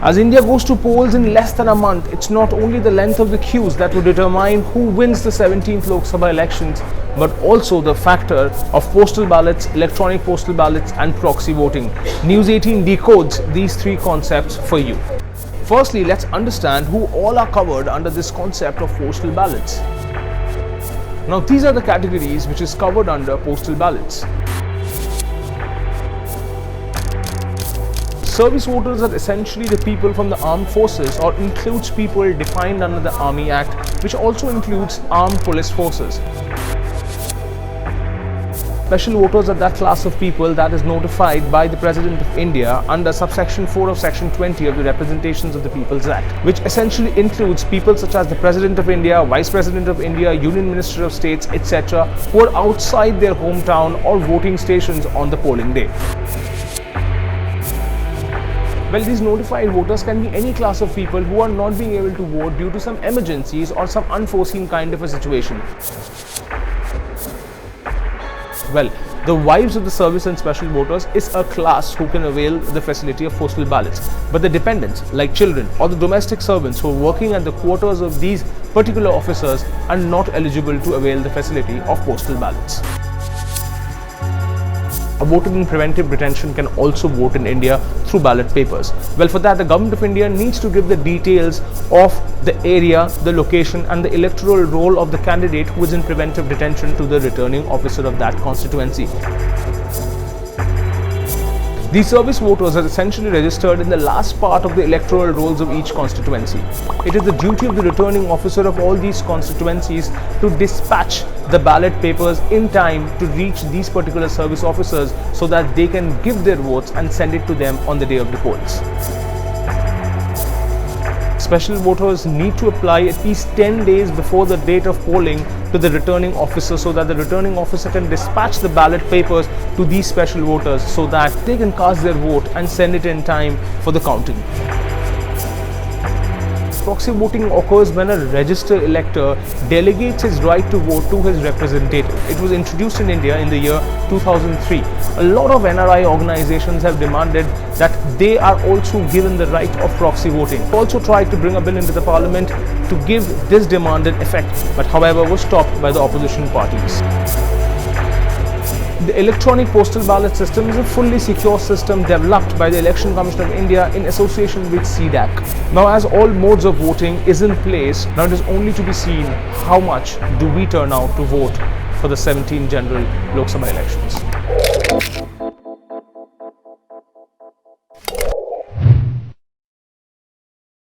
As India goes to polls in less than a month, it's not only the length of the queues that will determine who wins the 17th Lok Sabha elections, but also the factor of postal ballots, electronic postal ballots and proxy voting. News 18 decodes these three concepts for you. Firstly, let's understand who all are covered under this concept of postal ballots. Now, these are the categories which is covered under postal ballots. Service voters are essentially the people from the armed forces, or includes people defined under the Army Act, which also includes armed police forces. Special voters are that class of people that is notified by the President of India under subsection 4 of section 20 of the Representations of the People's Act, which essentially includes people such as the President of India, Vice President of India, Union Minister of States, etc., who are outside their hometown or voting stations on the polling day. Well, these notified voters can be any class of people who are not being able to vote due to some emergencies or some unforeseen kind of a situation. Well, the wives of the service and special voters is a class who can avail the facility of postal ballots. But the dependents, like children or the domestic servants who are working at the quarters of these particular officers, are not eligible to avail the facility of postal ballots. A voter in preventive detention can also vote in India through ballot papers. Well, for that, the Government of India needs to give the details of the area, the location and the electoral roll of the candidate who is in preventive detention to the returning officer of that constituency. These service voters are essentially registered in the last part of the electoral rolls of each constituency. It is the duty of the returning officer of all these constituencies to dispatch the ballot papers in time to reach these particular service officers so that they can give their votes and send it to them on the day of the polls. Special voters need to apply at least 10 days before the date of polling to the returning officer so that the returning officer can dispatch the ballot papers to these special voters so that they can cast their vote and send it in time for the counting. Proxy voting occurs when a registered elector delegates his right to vote to his representative. It was introduced in India in the year 2003. A lot of NRI organizations have demanded that they are also given the right of proxy voting. Also tried to bring a bill into the parliament to give this demanded effect, but however was stopped by the opposition parties. The electronic postal ballot system is a fully secure system developed by the Election Commission of India in association with CDAC. Now, as all modes of voting is in place, now it is only to be seen how much do we turn out to vote for the 17 general Lok Sabha elections.